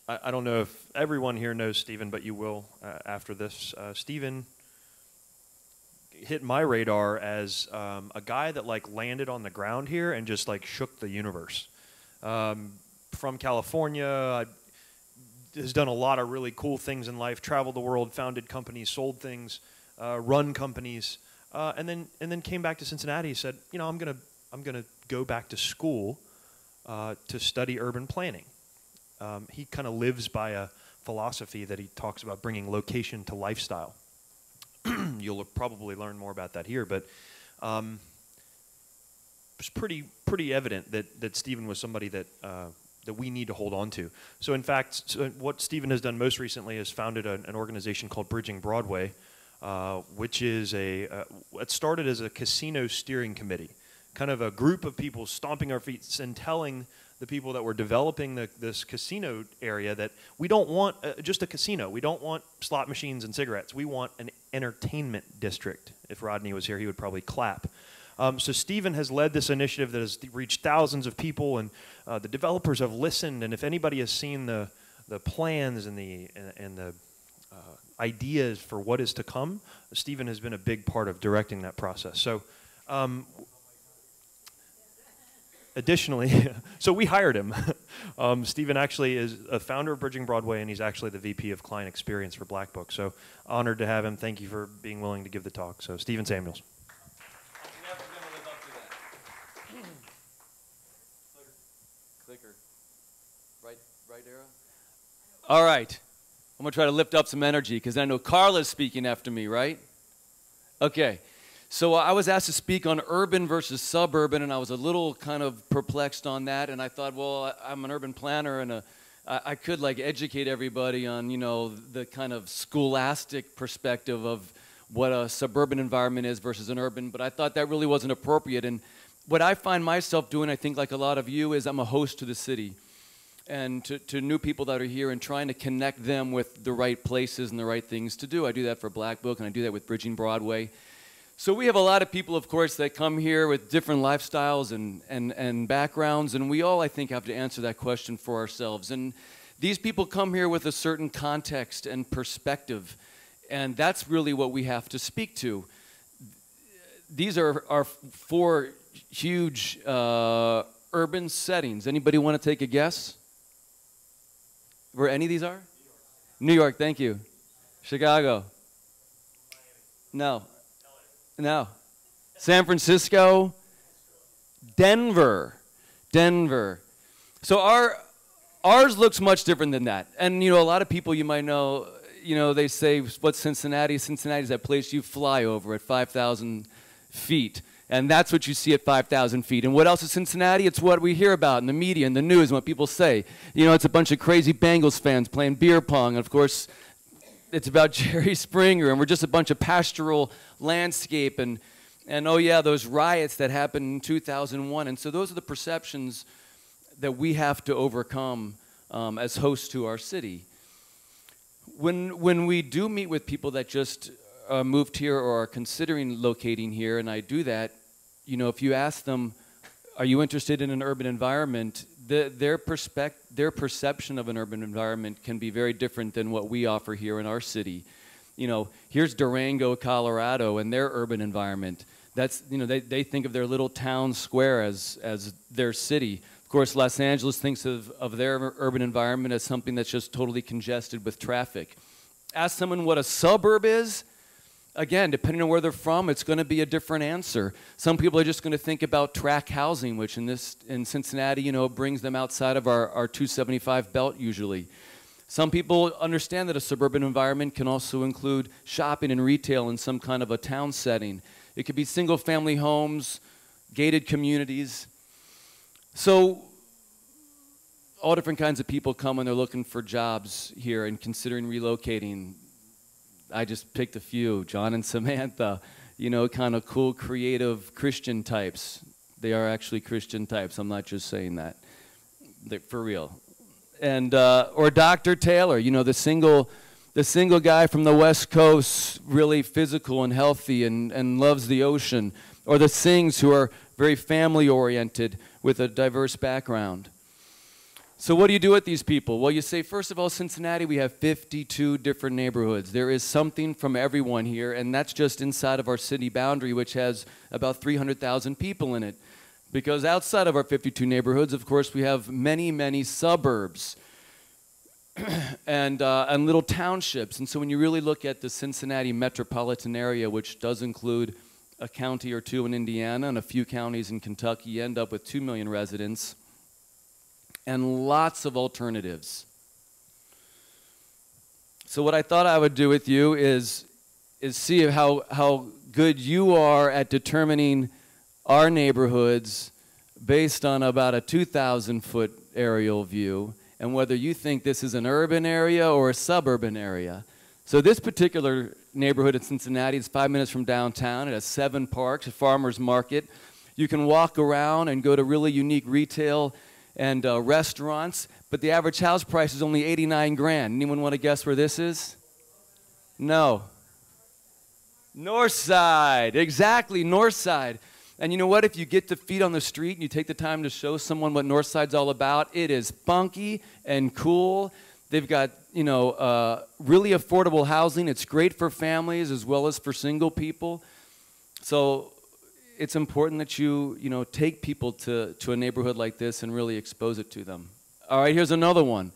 I don't know if everyone here knows Stephen, but you will after this. Stephen hit my radar as a guy that like landed on the ground here and just like shook the universe. From California, has done a lot of really cool things in life, traveled the world, founded companies, sold things, run companies, and then came back to Cincinnati. He said, you know, I'm gonna go back to school to study urban planning. He kind of lives by a philosophy that he talks about bringing location to lifestyle. You'll probably learn more about that here, but it's pretty evident that Stephen was somebody that we need to hold on to. So in fact, what Stephen has done most recently is founded an organization called Bridging Broadway, which is it started as a casino steering committee, kind of a group of people stomping our feet and telling the people that were developing this casino area that we don't want just a casino. We don't want slot machines and cigarettes. We want an entertainment district. If Rodney was here, he would probably clap. So Stephen has led this initiative that has reached thousands of people, and the developers have listened. And if anybody has seen the plans and the ideas for what is to come, Stephen has been a big part of directing that process. So additionally, so we hired him. Stephen actually is a founder of Bridging Broadway, and he's actually the VP of Client Experience for Black Book. So honored to have him. Thank you for being willing to give the talk. So Stephen Samuels. Clicker. Right arrow? All right. I'm going to try to lift up some energy because I know Carla's speaking after me, right? Okay. So I was asked to speak on urban versus suburban, and I was a little kind of perplexed on that. And I thought, well, I'm an urban planner, and I could like educate everybody on, you know, the kind of scholastic perspective of what a suburban environment is versus an urban. But I thought that really wasn't appropriate. And what I find myself doing, I think like a lot of you, is I'm a host to the city. And to new people that are here and trying to connect them with the right places and the right things to do. I do that for Black Book, and I do that with Bridging Broadway. So we have a lot of people, of course, that come here with different lifestyles and backgrounds, and we all, I think, have to answer that question for ourselves. And these people come here with a certain context and perspective, and that's really what we have to speak to. These are our four huge urban settings. Anybody want to take a guess where any of these are? New York, thank you. Chicago? No. No. San Francisco? Denver. So ours looks much different than that. And you know, a lot of people you might know, you know, they say, what's Cincinnati? Cincinnati is that place you fly over at 5,000 feet. And that's what you see at 5,000 feet. And what else is Cincinnati? It's what we hear about in the media and the news and what people say. You know, it's a bunch of crazy Bengals fans playing beer pong. And of course, it's about Jerry Springer. And we're just a bunch of pastoral landscape. And oh yeah, those riots that happened in 2001. And so those are the perceptions that we have to overcome as hosts to our city. When we do meet with people that just moved here or are considering locating here, and I do that, you know, if you ask them, are you interested in an urban environment, their perception of an urban environment can be very different than what we offer here in our city. You know, here's Durango, Colorado, and their urban environment. That's, you know, they think of their little town square as their city. Of course, Los Angeles thinks of their urban environment as something that's just totally congested with traffic. Ask someone what a suburb is. Again, depending on where they're from, it's going to be a different answer. Some people are just going to think about tract housing, which in Cincinnati, you know, brings them outside of our 275 belt usually. Some people understand that a suburban environment can also include shopping and retail in some kind of a town setting. It could be single-family homes, gated communities. So all different kinds of people come when they're looking for jobs here and considering relocating. I just picked a few, John and Samantha, you know, kind of cool, creative Christian types. They are actually Christian types. I'm not just saying that. They're for real. And, or Dr. Taylor, you know, the single guy from the West Coast, really physical and healthy and loves the ocean. Or the Sings, who are very family-oriented with a diverse background. So what do you do with these people? Well, you say, first of all, Cincinnati, we have 52 different neighborhoods. There is something from everyone here, and that's just inside of our city boundary, which has about 300,000 people in it. Because outside of our 52 neighborhoods, of course, we have many, many suburbs and little townships. And so when you really look at the Cincinnati metropolitan area, which does include a county or two in Indiana and a few counties in Kentucky, you end up with 2 million residents and lots of alternatives. So what I thought I would do with you is see how good you are at determining our neighborhoods based on about a 2,000-foot aerial view, and whether you think this is an urban area or a suburban area. So this particular neighborhood in Cincinnati is 5 minutes from downtown. It has 7 parks, a farmer's market. You can walk around and go to really unique retail and restaurants, but the average house price is only 89 grand. Anyone want to guess where this is? No. North Side, exactly, North Side. And you know what? If you get the feet on the street and you take the time to show someone what North Side's all about, it is funky and cool. They've got, you know, really affordable housing. It's great for families as well as for single people. So it's important that you know, take people to a neighborhood like this and really expose it to them. All right, here's another one.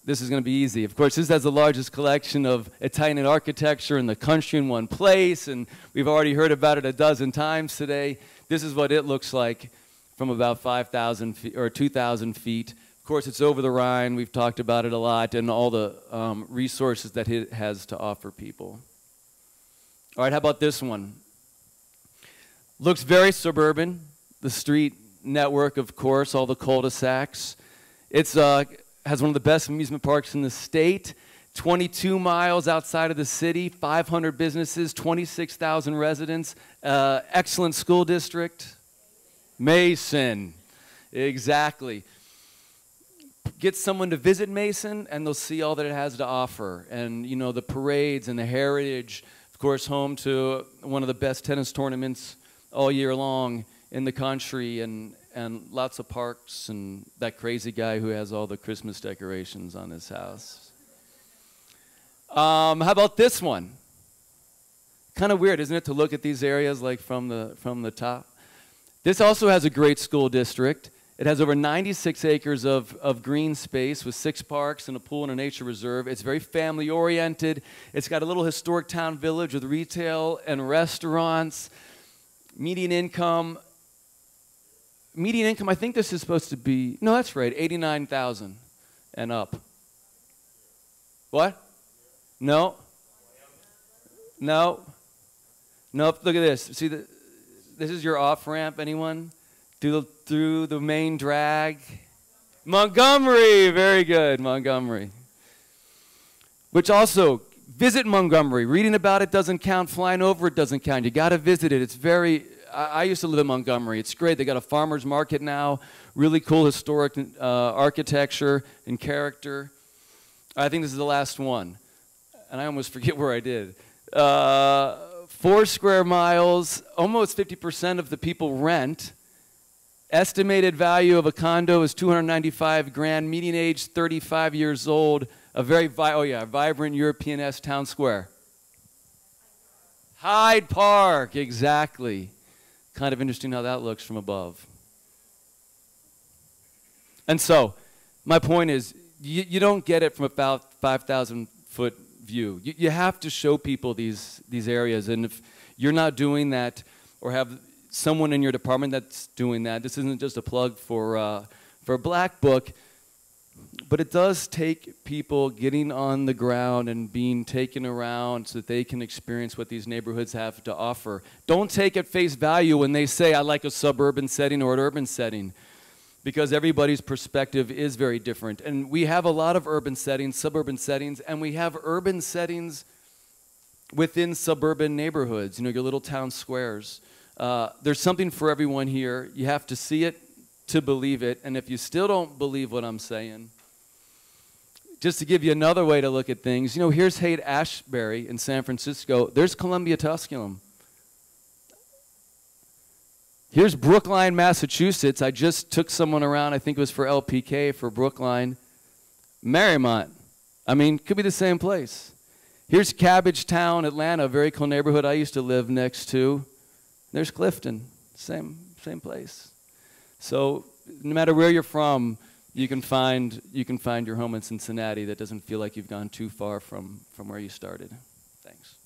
This is going to be easy. Of course, this has the largest collection of Italian architecture in the country in one place, and we've already heard about it a dozen times today. This is what it looks like from about 5,000 feet or 2,000 feet. Of course, it's over the Rhine. We've talked about it a lot, and all the resources that it has to offer people. All right, how about this one? Looks very suburban. The street network, of course, all the cul-de-sacs. It's has one of the best amusement parks in the state, 22 miles outside of the city, 500 businesses, 26,000 residents, excellent school district. Mason, exactly. Get someone to visit Mason and they'll see all that it has to offer. And you know, the parades and the heritage, of course, home to one of the best tennis tournaments all year long in the country, and lots of parks, and that crazy guy who has all the Christmas decorations on his house. How about this one? Kind of weird, isn't it, to look at these areas like from the top? This also has a great school district. It has over 96 acres of green space with 6 parks and a pool and a nature reserve. It's very family-oriented. It's got a little historic town village with retail and restaurants. Median income, I think this is supposed to be, no, that's right, 89,000 and up. What? No. No. Nope, look at this. See, this is your off-ramp, anyone? Through the main drag. Montgomery, very good, Montgomery. Which also, visit Montgomery. Reading about it doesn't count. Flying over it doesn't count. You got to visit it. It's very, I used to live in Montgomery. It's great. They got a farmer's market now. Really cool historic architecture and character. I think this is the last one. And I almost forget where I did. 4 square miles. Almost 50% of the people rent. Estimated value of a condo is 295 grand. Median age 35 years old. A very vibrant European-esque town square. Hyde Park, exactly. Kind of interesting how that looks from above. And so, my point is, you don't get it from about 5,000-foot view. You have to show people these areas, and if you're not doing that, or have someone in your department that's doing that, this isn't just a plug for Black Book, but it does take people getting on the ground and being taken around so that they can experience what these neighborhoods have to offer. Don't take at face value when they say, I like a suburban setting or an urban setting, because everybody's perspective is very different. And we have a lot of urban settings, suburban settings, and we have urban settings within suburban neighborhoods, you know, your little town squares. There's something for everyone here. You have to see it to believe it, and if you still don't believe what I'm saying, just to give you another way to look at things, you know, here's Haight-Ashbury in San Francisco. There's Columbia Tusculum. Here's Brookline, Massachusetts. I just took someone around, I think it was for LPK, for Brookline. Marymount. I mean, could be the same place. Here's Cabbagetown, Atlanta, a very cool neighborhood I used to live next to. There's Clifton, same place. So no matter where you're from, you can find your home in Cincinnati that doesn't feel like you've gone too far from where you started. Thanks.